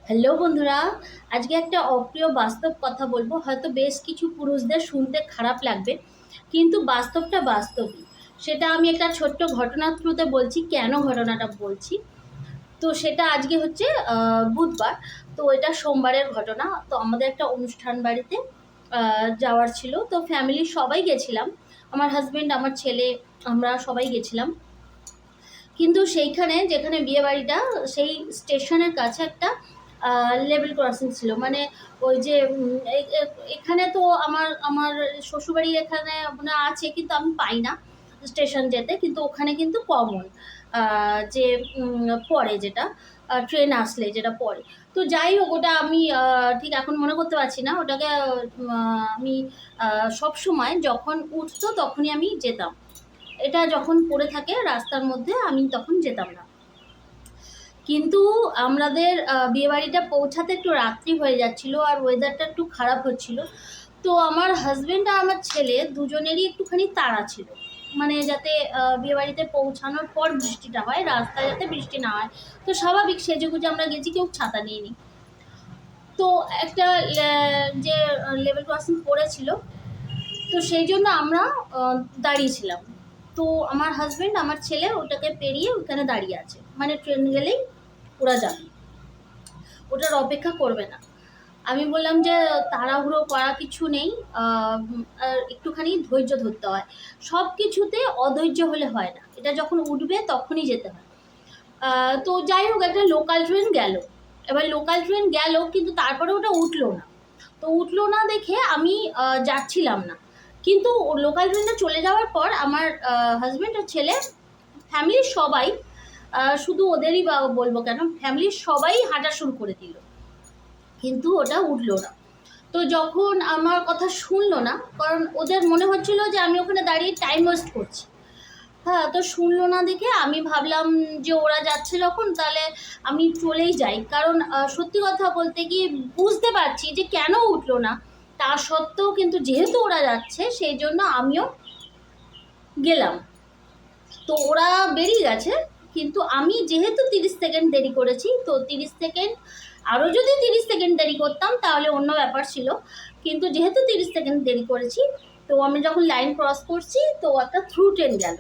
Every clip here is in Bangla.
হ্যালো বন্ধুরা, আজকে একটা অপ্রিয় বাস্তব কথা বলবো। হয়তো বেশ কিছু পুরুষদের শুনতে খারাপ লাগবে, কিন্তু বাস্তবটা বাস্তবই। সেটা আমি একটা ছোট্ট ঘটনার থ্রুতে বলছি। কেন ঘটনাটা বলছি, তো সেটা আজকে হচ্ছে বুধবার। তো এটা সোমবারের ঘটনা। তো আমাদের একটা অনুষ্ঠান বাড়িতে যাওয়ার ছিল। তো ফ্যামিলির সবাই গেছিলাম, আমার হাজবেন্ড, আমার ছেলে, আমরা সবাই গেছিলাম। কিন্তু সেইখানে যেখানে বিয়ে বাড়িটা, সেই স্টেশনের কাছে একটা লেভেল ক্রসিং ছিল। মানে ওই যে এখানে তো আমার আমার শ্বশুরবাড়ি এখানে মানে আছে, কিন্তু আমি পাই না স্টেশন যেতে, কিন্তু ওখানে কিন্তু কমন যে পরে যেটা ট্রেন আসলে যেটা পরে। তো যাই হোক, ওটা আমি ঠিক এখন মনে করতে পারছি না ওটাকে। আমি সব সময় যখন উঠতো তখনই আমি যেতাম। এটা যখন পড়ে থাকে রাস্তার মধ্যে আমি তখন যেতাম না। কিন্তু আমাদের বিয়েবাড়িটা পৌঁছাতে একটু রাত্রি হয়ে যাচ্ছিল, আর ওয়েদারটা একটু খারাপ হচ্ছিল। তো আমার হাজবেন্ড আর আমার ছেলে দুজনেরই একটুখানি তাড়া ছিল, মানে যাতে বিয়েবাড়িতে পৌঁছানোর পর বৃষ্টিটা হয়, রাস্তায় যাতে বৃষ্টি না হয়। তো স্বাভাবিক সেজেগুজে আমরা গেছি, কেউ ছাতা নিয়ে নি। তো একটা যে লেভেল ক্রসিং পড়েছিল, তো সেই জন্য আমরা দাঁড়িয়েছিলাম। তো আমার হাজবেন্ড আমার ছেলে ওটাকে পেরিয়ে ওখানে দাঁড়িয়ে আছে, মানে ট্রেন গেলেই ওরা যাবে, ওটার অপেক্ষা করবে না। আমি বললাম যে তাড়াহুড়ো করা কিছু নেই, আর একটুখানি ধৈর্য ধরতে হয়। সব কিছুতে অধৈর্য হলে হয় না, এটা যখন উঠবে তখনই যেতে হয়। তো যাই হোক, একটা লোকাল ট্রেন গেল। এবার লোকাল ট্রেন গেল, কিন্তু তারপরে ওটা উঠলো না। তো উঠলো না দেখে আমি যাচ্ছিলাম না। কিন্তু লোকাল ট্রেনটা চলে যাওয়ার পর আমার হাজব্যান্ড আর ছেলে, ফ্যামিলির সবাই, শুধু ওদেরই বলবো কেন, ফ্যামিলির সবাই হাঁটা শুরু করে দিল, কিন্তু ওটা উঠলো না। তো যখন আমার কথা শুনলো না, কারণ ওদের মনে হচ্ছিল যে আমি ওখানে দাঁড়িয়ে টাইম ওয়েস্ট করছি। হ্যাঁ, তো শুনলো না দেখে আমি ভাবলাম যে ওরা যাচ্ছে যখন, তাহলে আমি চলেই যাই। কারণ সত্যি কথা বলতে কি, বুঝতে পারছি যে কেন উঠলো না। তা সত্ত্বেও কিন্তু যেহেতু ওরা যাচ্ছে, সেই জন্য আমিও গেলাম। তো ওরা বেরিয়ে গেছে, কিন্তু আমি যেহেতু 30 সেকেন্ড দেরি করেছি, তো 30 সেকেন্ড, আরও যদি 30 সেকেন্ড দেরি করতাম তাহলে অন্য ব্যাপার ছিল। কিন্তু যেহেতু 30 সেকেন্ড দেরি করেছি, তো আমি যখন লাইন ক্রস করছি, তো একটা থ্রু ট্রেন গেল।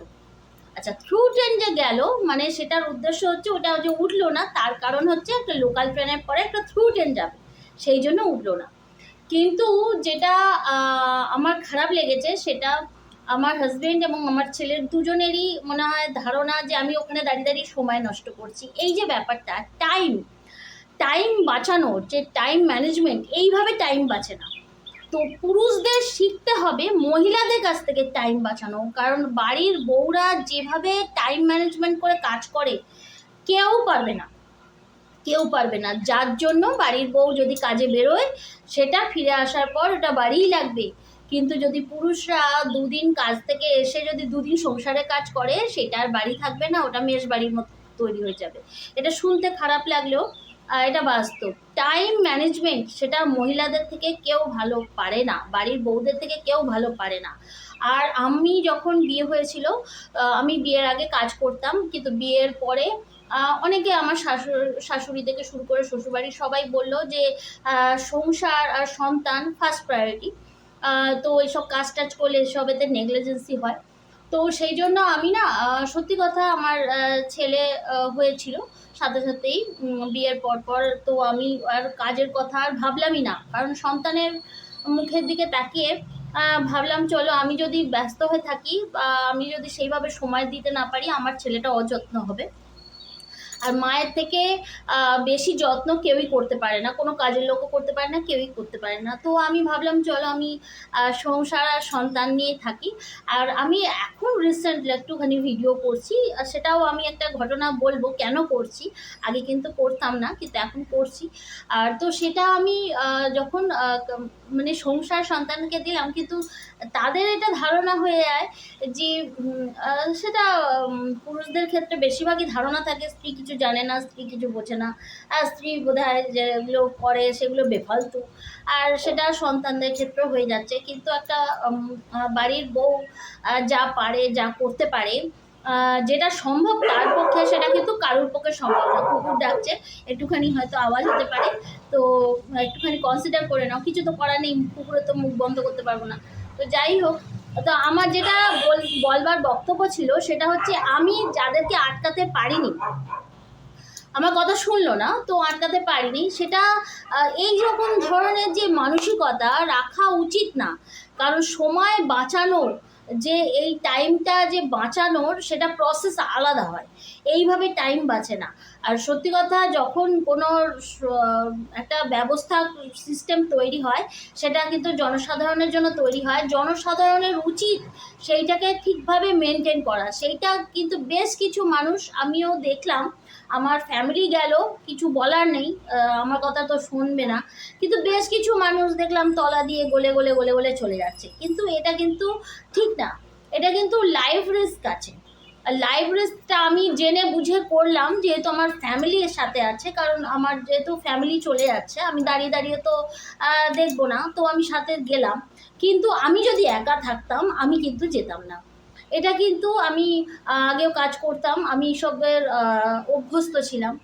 আচ্ছা, থ্রু ট্রেন যে গেল, মানে সেটার উদ্দেশ্য হচ্ছে ওটা যে উঠলো না, তার কারণ হচ্ছে একটা লোকাল ট্রেনের পরে একটা থ্রু ট্রেন যাবে, সেই জন্য উঠলো না। কিন্তু যেটা আমার খারাপ লেগেছে, সেটা আমার হাজবেন্ড এবং আমার ছেলের দুজনেরই মনে হয় ধারণা যে আমি ওখানে দাঁড়িয়ে দাঁড়িয়ে সময় নষ্ট করছি। এই যে ব্যাপারটা, টাইম টাইম বাঁচানোর যে টাইম ম্যানেজমেন্ট, এইভাবে টাইম বাঁচে না। তো পুরুষদের শিখতে হবে মহিলাদের কাছ থেকে টাইম বাঁচানো, কারণ বাড়ির বউরা যেভাবে টাইম ম্যানেজমেন্ট করে কাজ করে, কেউ পারবে না, কেউ পারবে না। যার জন্য বাড়ির বউ যদি কাজে বেরোয়, সেটা ফিরে আসার পর ওটা বাড়িই লাগবে। কিন্তু যদি পুরুষরা দুদিন কাজ থেকে এসে যদি দুদিন সংসারে কাজ করে, সেটা আর বাড়ি থাকবে না, ওটা মেষ বাড়ির মতো তৈরি হয়ে যাবে। এটা শুনতে খারাপ লাগলেও এটা বাস্তব। টাইম ম্যানেজমেন্ট সেটা মহিলাদের থেকে কেউ ভালো পারে না, বাড়ির বউদের থেকে কেউ ভালো পারে না। আর আমি যখন বিয়ে হয়েছিল, আমি বিয়ের আগে কাজ করতাম, কিন্তু বিয়ের পরে অনেকে আমার শাশুড়ি থেকে শুরু করে শ্বশুরবাড়ির সবাই বলল যে সংসার আর সন্তান ফার্স্ট প্রায়োরিটি। তো এইসব কাজ টাজ করলে এসবেতে নেগলিজেন্সি হয়। তো সেই জন্য আমি না, সত্যি কথা, আমার ছেলে হয়েছিল সাথে সাথেই বিয়ের পর পর। তো আমি আর কাজের কথা আর ভাবলামই না, কারণ সন্তানের মুখের দিকে তাকিয়ে ভাবলাম চলো, আমি যদি ব্যস্ত হয়ে থাকি বা আমি যদি সেইভাবে সময় দিতে না পারি, আমার ছেলেটা অযত্ন হবে। আর মায়ের থেকে বেশি যত্ন কেউই করতে পারে না, কোনো কাজের লোকও করতে পারে না, কেউই করতে পারে না। তো আমি ভাবলাম চলো, আমি সংসার আর সন্তান নিয়ে থাকি। আর আমি এখন রিসেন্টলি একটুখানি ভিডিও করছি, আর সেটাও আমি একটা ঘটনা বলবো কেন করছি। আগে কিন্তু করতাম না, কিন্তু এখন করছি। আর তো সেটা আমি যখন মানে সংসার সন্তানকে দিলাম, কিন্তু তাদের এটা ধারণা হয়ে যায় যে সেটা পুরুষদের ক্ষেত্রে বেশিরভাগই ধারণা থাকে স্ত্রী কিছু জানে না, স্ত্রী কিছু বোঝে না, আর স্ত্রী বোধহয় যেগুলো করে সেগুলো বেফালতু। আর সেটা সন্তানদের ক্ষেত্রেও হয়ে যাচ্ছে। কিন্তু একটা বাড়ির বউ যা পারে, যা করতে পারে, যেটা সম্ভব তার পক্ষে সেটা কিন্তু কারোর পক্ষে সম্ভব না। কুকুর ডাকছে, একটুখানি হয়তো আওয়াজ হতে পারে, তো একটুখানি কনসিডার করে নাও, কিছু তো করার নেই, কুকুরের তো মুখ বন্ধ করতে পারবো না। তো যাই হোক, তো আমার যেটা বলবার বক্তব্য ছিল সেটা হচ্ছে, আমি যাদেরকে আটকাতে পারিনি, আমার কথা শুনলো না, তো আটকাতে পারিনি, সেটা এই রকম ধরনের যে মানসিকতা রাখা উচিত না। কারণ সময় বাঁচানোর যে এই টাইমটা যে বাঁচানোর সেটা প্রসেস আলাদা হয়, এইভাবে টাইম বাঁচে না। আর সত্যি কথা, যখন কোনো একটা ব্যবস্থা সিস্টেম তৈরি হয়, সেটা কিন্তু জনসাধারণের জন্য তৈরি হয়, জনসাধারণের উচিত সেইটাকে ঠিকভাবে মেনটেন করা। সেইটা কিন্তু বেশ কিছু মানুষ আমিও দেখলাম, আমার ফ্যামিলি গেল, কিছু বলার নেই, আমার কথা তো শুনবে না, কিন্তু বেশ কিছু মানুষ দেখলাম তলা দিয়ে গলে গলে গলে গলে চলে যাচ্ছে। কিন্তু এটা কিন্তু ঠিক না, এটা কিন্তু লাইফ রিস্ক আছে। লাইফ রিস্কটা আমি জেনে বুঝে করলাম, যেহেতু আমার ফ্যামিলির সাথে আছে, কারণ আমার যেহেতু ফ্যামিলি চলে যাচ্ছে, আমি দাঁড়িয়ে দাঁড়িয়ে তো দেখবো না, তো আমি সাথে গেলাম। কিন্তু আমি যদি একা থাকতাম আমি কিন্তু যেতাম না। এটা কিন্তু আমি আগেও কাজ করতাম, আমি এসবের অভ্যস্ত ছিলাম।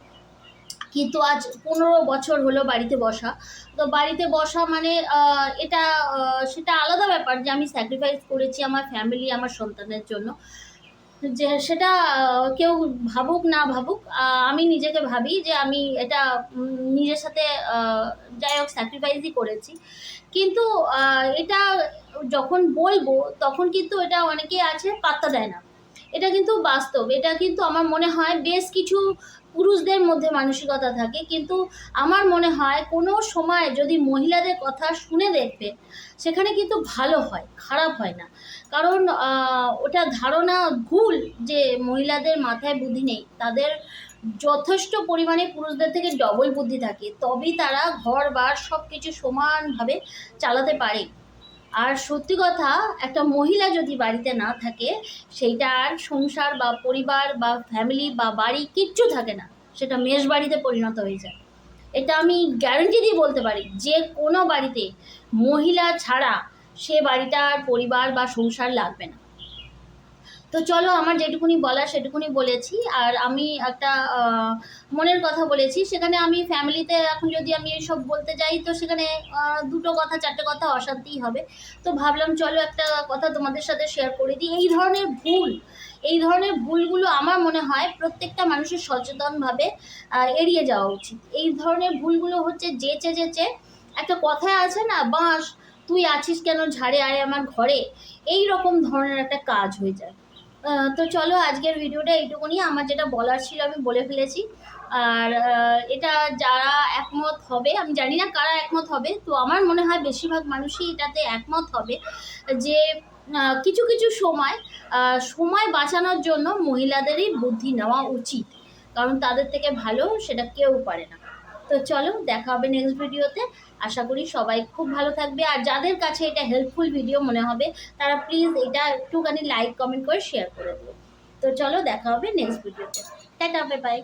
কিন্তু আজ 15 বছর হলো বাড়িতে বসা। তো বাড়িতে বসা মানে এটা সেটা আলাদা ব্যাপার যে আমি স্যাক্রিফাইস করেছি আমার ফ্যামিলি, আমার সন্তানের জন্য। যে সেটা কেউ ভাবুক না ভাবুক, আমি নিজেকে ভাবি যে আমি এটা নিজের সাথে যাই হোক স্যাক্রিফাইসই করেছি। কিন্তু এটা যখন বলবো তখন কিন্তু এটা অনেকেই আছে পাত্তা দেয় না। এটা কিন্তু বাস্তব, এটা কিন্তু আমার মনে হয় বেশ কিছু পুরুষদের মধ্যে মানসিকতা থাকে, কিন্তু আমার মনে হয় কোনো সময় যদি মহিলাদের কথা শুনে দেখবে, সেখানে কিন্তু ভালো হয়, খারাপ হয় না। কারণ ওটা ধারণা ভুল যে মহিলাদের মাথায় বুদ্ধি নেই, তাদের যথেষ্ট পরিমাণে পুরুষদের থেকে ডবল বুদ্ধি থাকে, তবেই তারা ঘর বার সব কিছু সমানভাবে চালাতে পারে। আর সত্যি কথা, একটা মহিলা যদি বাড়িতে না থাকে, সেইটা আর সংসার বা পরিবার বা ফ্যামিলি বা বাড়ি কিচ্ছু থাকে না, সেটা মেষ বাড়িতে পরিণত হয়ে যায়। এটা আমি গ্যারান্টি দিয়ে বলতে পারি, যে কোনো বাড়িতে মহিলা ছাড়া সে বাড়িটার পরিবার বা সংসার লাগবে না। তো চলো, আমার যেটুকুনি বলার সেটুকুনি বলেছি। আর আমি একটা মনের কথা বলেছি, সেখানে আমি ফ্যামিলিতে এখন যদি আমি এসব বলতে যাই, তো সেখানে দুটো কথা চারটে কথা অশান্তিই হবে। তো ভাবলাম চলো একটা কথা তোমাদের সাথে শেয়ার করে দিই। এই ধরনের ভুলগুলো আমার মনে হয় প্রত্যেকটা মানুষের সচেতনভাবে এড়িয়ে যাওয়া উচিত। এই ধরনের ভুলগুলো হচ্ছে যেচে যেচে, একটা কথায় আছে না, বাঁশ তুই আছিস কেন ঝাড়ে আয় আমার ঘরে, এই রকম ধরনের একটা কাজ হয়ে যায়। তো চলো, আজকের ভিডিওটা এইটুকুনি, আমার যেটা বলার ছিল আমি বলে ফেলেছি। আর এটা যারা একমত হবে, আমি জানি না কারা একমত হবে, তো আমার মনে হয় বেশিরভাগ মানুষই এটাতে একমত হবে যে কিছু কিছু সময় বাঁচানোর জন্য মহিলাদেরই বুদ্ধি নেওয়া উচিত, কারণ তাদের থেকে ভালো সেটা কেউ পারে না। তো চলো, দেখা হবে নেক্সট ভিডিওতে। আশা করি সবাই খুব ভালো থাকবে, আর যাদের কাছে এটা হেল্পফুল ভিডিও মনে হবে তারা প্লিজ এটা একটুখানি লাইক কমেন্ট করে শেয়ার করে দেবে। তো চলো, দেখা হবে নেক্সট ভিডিওতে। Tata, bye bye.